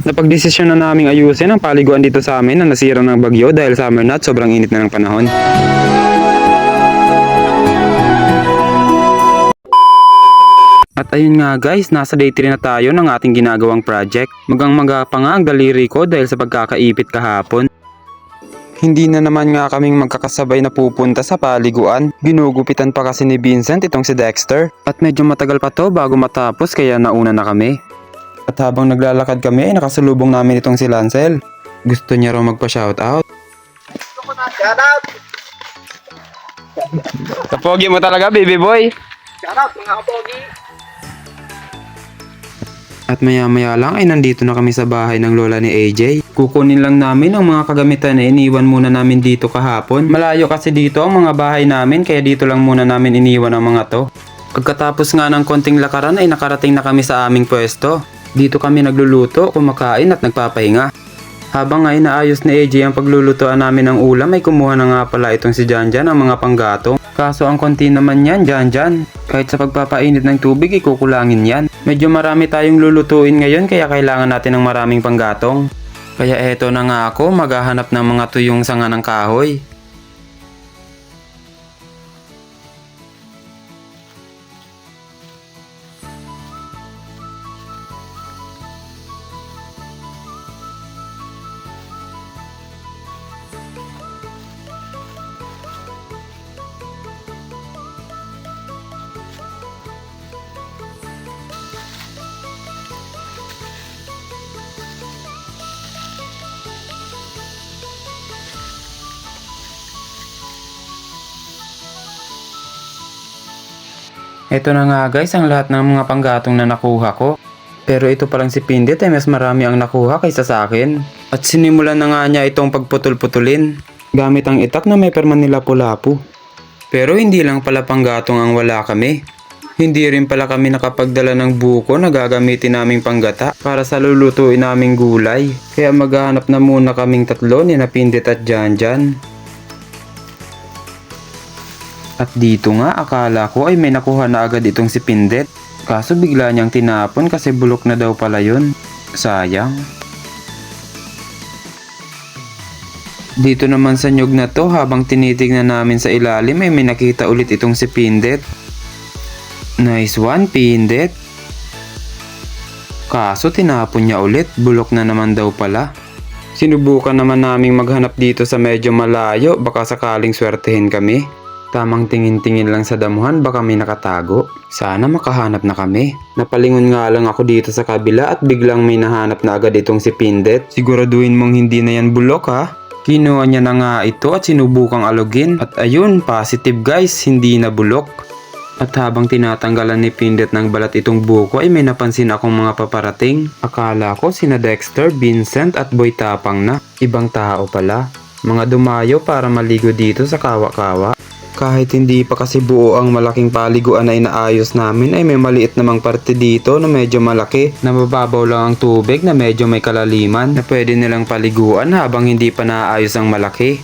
Napagdesisyon na naming ayusin ang paliguan dito sa amin na nasira ng bagyo dahil summer na at sobrang init na ng panahon. At ayun nga guys, nasa day 3 na tayo ng ating ginagawang project. Magang-maga pa nga ang daliri ko dahil sa pagkakaipit kahapon. Hindi na naman nga kaming magkakasabay na pupunta sa paliguan. Ginugupitan pa kasi ni Vincent itong si Dexter. At medyo matagal pa to bago matapos kaya nauna na kami. At habang naglalakad kami ay nakasalubong namin itong si Lancel. Gusto niya raw magpa-shoutout. Shoutout! Kapogi mo talaga, baby boy! Shoutout mga kapogi! At maya-maya lang ay nandito na kami sa bahay ng lola ni AJ. Kukunin lang namin ang mga kagamitan na iniwan muna namin dito kahapon. Malayo kasi dito ang mga bahay namin kaya dito lang muna namin iniwan ang mga to. Pagkatapos nga ng konting lakaran ay nakarating na kami sa aming pwesto. Dito kami nagluluto, kumakain at nagpapahinga. Habang nga inaayos ni AJ ang paglulutoan namin ng ulam ay kumuha na nga pala itong si Janjan ang mga panggatong. Kaso ang konti naman yan, Janjan. Kahit sa pagpapainit ng tubig, ikukulangin yan. Medyo marami tayong lulutuin ngayon kaya kailangan natin ng maraming panggatong. Kaya eto na nga ako, maghahanap ng mga tuyong sanga ng kahoy. Ito na nga guys ang lahat ng mga panggatong na nakuha ko. Pero ito palang si Pindit ay mas marami ang nakuha kaysa sa akin. At sinimulan na nga niya itong pagputol-putulin. Gamit ang itak na may perman nila lapu-lapu. Pero hindi lang pala panggatong ang wala kami. Hindi rin pala kami nakapagdala ng buko na gagamitin naming panggata para sa lulutuin naming gulay. Kaya maghahanap na muna kaming tatlo ni na Pindit at Janjan. At dito nga akala ko ay may nakuha na agad itong si Pindit. Kaso bigla niyang tinapon kasi bulok na daw pala yun. Sayang. Dito naman sa nyug na to habang tinitignan namin sa ilalim ay may nakita ulit itong si Pindit. Nice one, Pindit. Kaso tinapon niya ulit, bulok na naman daw pala. Sinubukan naman naming maghanap dito sa medyo malayo, baka sakaling swertehin kami. Tamang tingin-tingin lang sa damuhan baka may nakatago. Sana makahanap na kami. Napalingon nga lang ako dito sa kabila at biglang may nahanap na agad itong si Pindit. Siguraduhin mong hindi na yan bulok ha. Kinuha niya na nga ito at sinubukang alugin. At ayun, positive guys, hindi na bulok. At habang tinatanggalan ni Pindit ng balat itong buko ay may napansin akong mga paparating. Akala ko sina Dexter, Vincent at Boy Tapang na. Ibang tao pala. Mga dumayo para maligo dito sa kawa-kawa. Kahit hindi pa kasi buo ang malaking paliguan na inaayos namin ay may maliit namang parte dito na medyo malaki na mababaw lang ang tubig na medyo may kalaliman na pwede nilang paliguan habang hindi pa naayos ang malaki.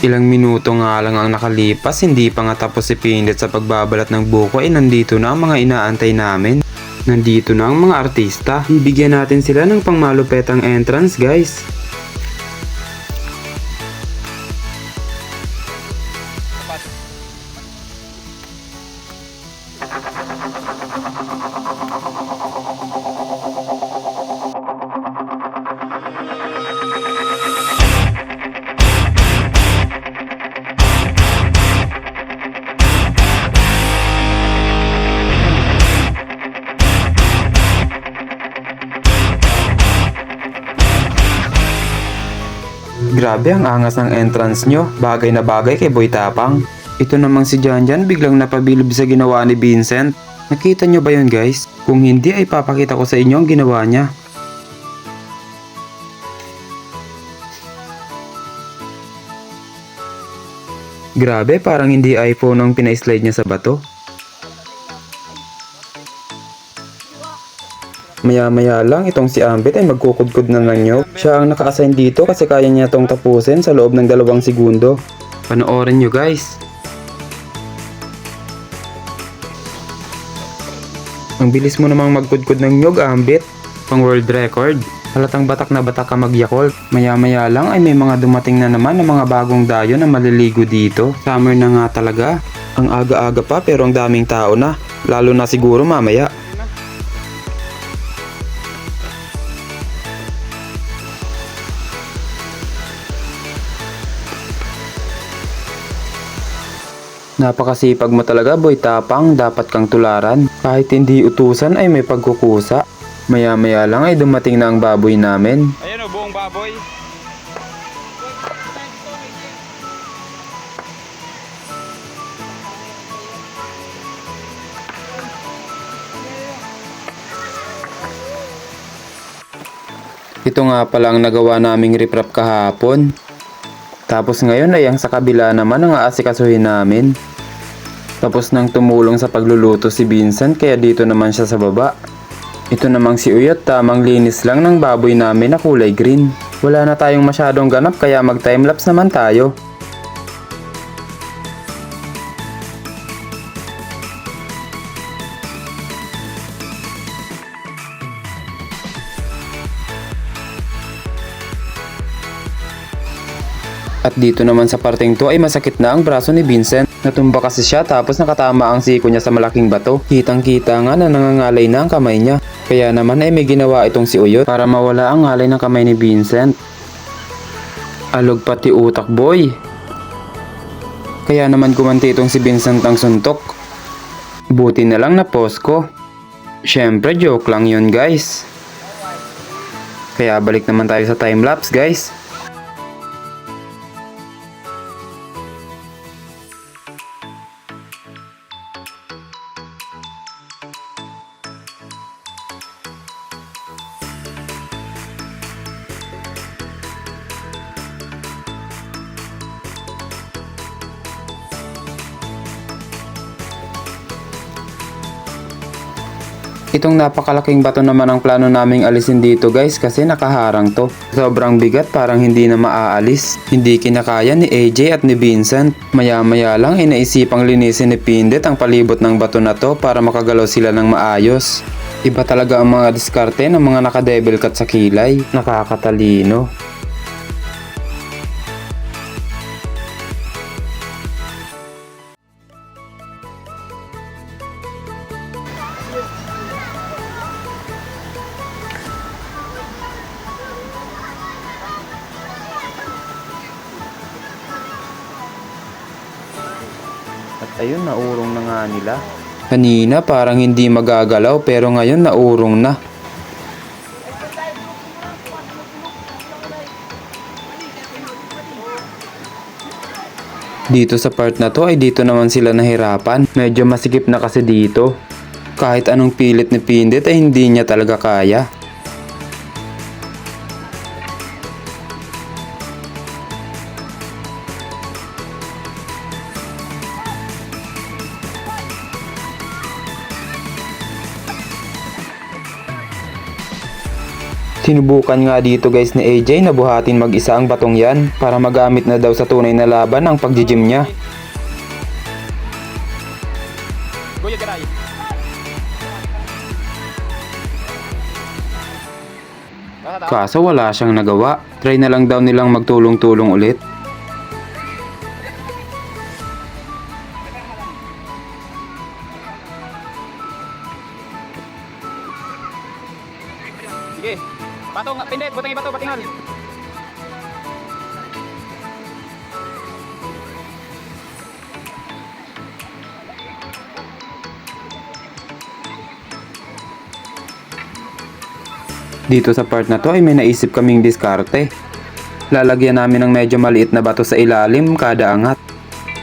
Ilang minuto nga lang ang nakalipas, hindi pa nga tapos si Pindit sa pagbabalat ng buko ay nandito na ang mga inaantay namin. Nandito na ang mga artista. Bibigyan natin sila ng pangmalupetang entrance guys. Grabe ang angas ng entrance nyo. Bagay na bagay kay Boy Tapang. Ito namang si Janjan biglang napabilib sa ginawa ni Vincent. Nakita nyo ba yun guys? Kung hindi ay papakita ko sa inyo ang ginawa niya. Grabe, parang hindi iPhone ang pina-slide niya sa bato. Maya-maya lang itong si Ambit ay magkukudkud na ng nyog. Siya ang naka-assign dito kasi kaya niya itong tapusin sa loob ng 2 segundo. Panoorin nyo guys. Ang bilis mo namang magkudkod ng nyog, Ambit. Pang world record. Halatang batak na batak ka mag-Yakult. Maya-maya lang ay may mga dumating na naman ng mga bagong dayo na maliligo dito. Summer na nga talaga. Ang aga-aga pa pero ang daming tao na. Lalo na siguro mamaya. Napakasipag mo talaga, boy tapang, dapat kang tularan. Kahit hindi utusan ay may pagkukusa. Maya-maya lang ay dumating na ang baboy namin. Ayan o, buong baboy. Ito nga pala ang nagawa naming riprap kahapon. Tapos ngayon ay ang sa kabila naman ang aasikasuhin namin. Tapos nang tumulong sa pagluluto si Vincent kaya dito naman siya sa baba. Ito namang si Uyot, tamang linis lang ng baboy namin na kulay green. Wala na tayong masyadong ganap kaya mag timelapse naman tayo. At dito naman sa parteng to ay masakit na ang braso ni Vincent. Natumba kasi siya tapos nakatama ang siko niya sa malaking bato. Kitang kita nga na nangangalay na ang kamay niya. Kaya naman ay may ginawa itong si Uyot para mawala ang ngalay ng kamay ni Vincent. Alog pati utak, boy. Kaya naman gumanti itong si Vincent ng suntok. Buti na lang na post ko. Syempre joke lang yun, guys. Kaya balik naman tayo sa timelapse, guys. Itong napakalaking bato naman ang plano naming alisin dito, guys, kasi nakaharang to. Sobrang bigat, parang hindi na maaalis. Hindi kinakaya ni AJ at ni Vincent. Maya-maya lang inaisipang linisin ni Pindet ang palibot ng bato na to para makagalaw sila ng maayos. Iba talaga ang mga diskarte ng mga naka-devil cut sa kilay. Nakakatalino. At ayun, naurong na nga nila. Kanina parang hindi magagalaw pero ngayon naurong na. Dito sa part na to ay dito naman sila nahirapan. Medyo masikip na kasi dito. Kahit anong pilit ni Pindet ay hindi niya talaga kaya. Sinubukan nga dito, guys, ni AJ na buhatin mag-isa ang batong yan para magamit na daw sa tunay na laban ang pag-gym niya. Guyod ka tayo. Kaso wala siyang nagawa. Try na lang daw nilang magtulong-tulong ulit. Sige. Patong, Pindet, butang ibato, patingal. Dito sa part na to ay may naisip kaming diskarte. Lalagyan namin ng medyo maliit na bato sa ilalim kada angat.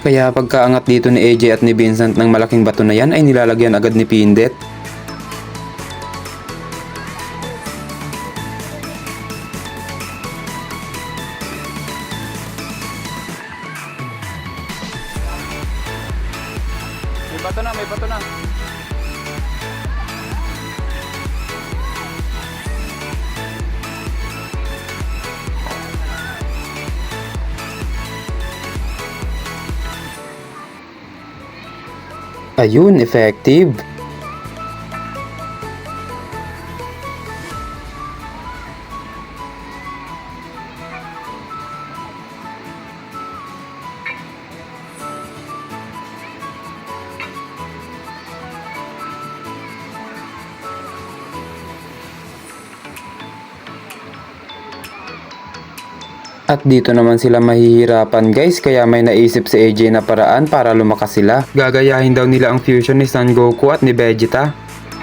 Kaya pagkaangat dito ni AJ at ni Vincent ng malaking bato na yan ay nilalagyan agad ni Pindet. May bato na, may bato na. Ayun, effective. At dito naman sila mahihirapan guys, kaya may naisip si AJ na paraan para lumakas sila. Gagayahin daw nila ang fusion ni Son Goku at ni Vegeta.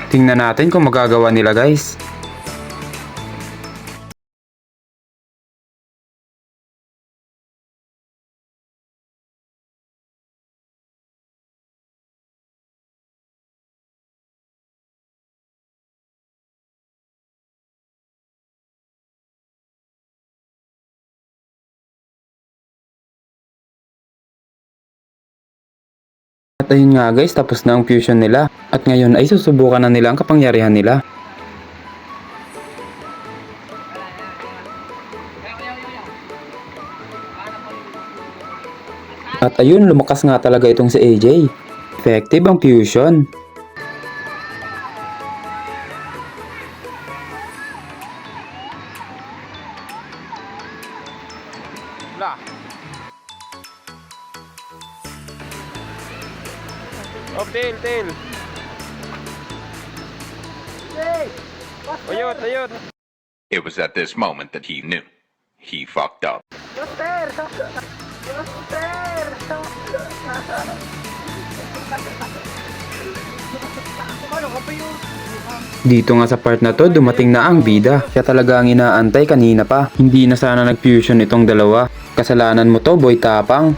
Tingnan natin kung magagawa nila guys. At ayun nga guys, tapos na ang fusion nila. At ngayon ay susubukan na nila ang kapangyarihan nila. At ayun, lumakas nga talaga itong si AJ. Effective ang fusion. Wala. Off tail, tail. Ayun, ayun. It was at this moment that he knew. He fucked up. Dito nga sa part na to, dumating na ang bida. Siya talaga ang inaantay kanina pa. Hindi na sana nag-fusion itong dalawa. Kasalanan mo to, boy tapang.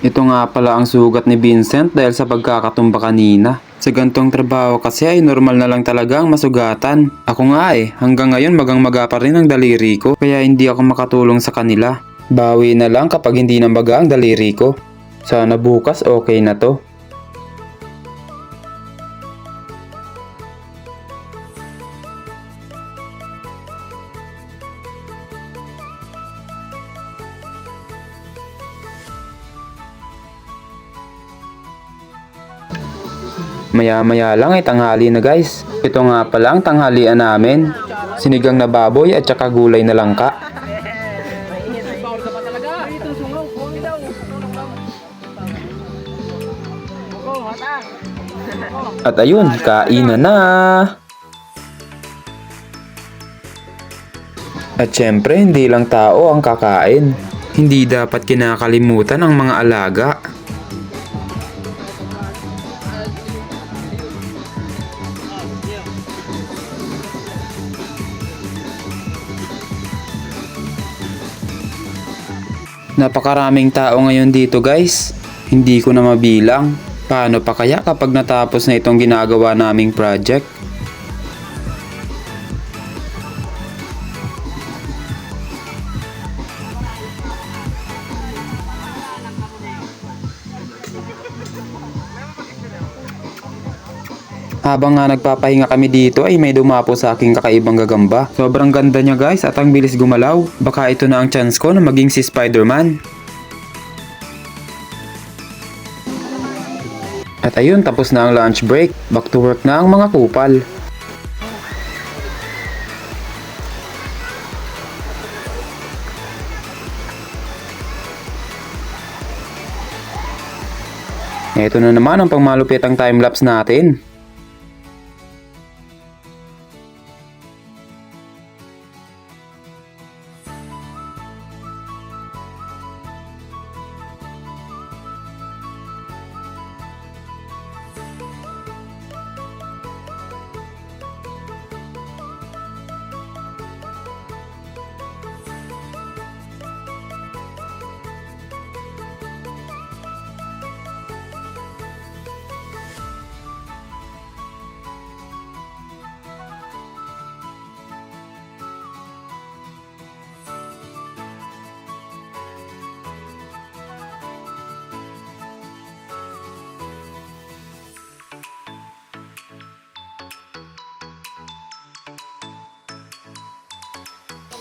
Ito nga pala ang sugat ni Vincent dahil sa pagkakatumba kanina. Sa gantong trabaho kasi ay normal na lang talaga ang masugatan. Ako nga hanggang ngayon magang-maga pa rin ang daliri ko, kaya hindi ako makatulong sa kanila. Bawi na lang kapag hindi na maga ang daliri ko. Sana bukas okay na to. Maya-maya lang ay tanghali na guys. Ito nga pala ang tanghalian namin. Sinigang na baboy at saka gulay na langka. At ayun, kain na. At syempre, hindi lang tao ang kakain. Hindi dapat kinakalimutan ang mga alaga. Napakaraming tao ngayon dito guys. Hindi ko na mabilang. Paano pa kaya kapag natapos na itong ginagawa naming project? Habang nga nagpapahinga kami dito ay may dumapo sa aking kakaibang gagamba. Sobrang ganda niya guys at ang bilis gumalaw. Baka ito na ang chance ko na maging si Spider-Man. At ayun, tapos na ang lunch break. Back to work na ang mga kupal. Ito na naman ang pangmalupit ang timelapse natin.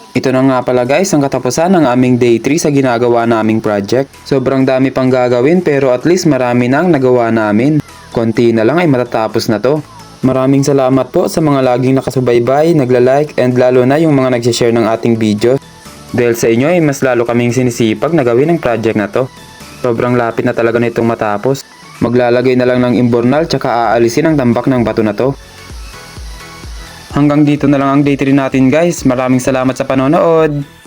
Ito na nga pala guys ang katapusan ng aming day 3 sa ginagawa naming project. Sobrang dami pang gagawin pero at least marami nang nagawa namin. Konti na lang ay matatapos na to. Maraming salamat po sa mga laging nakasubaybay, nagla-like and lalo na yung mga nagsishare ng ating video. Dahil sa inyo ay mas lalo kaming sinisipag na gawin ang project na to. Sobrang lapit na talaga nitong matapos. Maglalagay na lang ng imbornal tsaka aalisin ang tambak ng bato na to. Hanggang dito na lang ang day 3 natin guys. Maraming salamat sa panonood.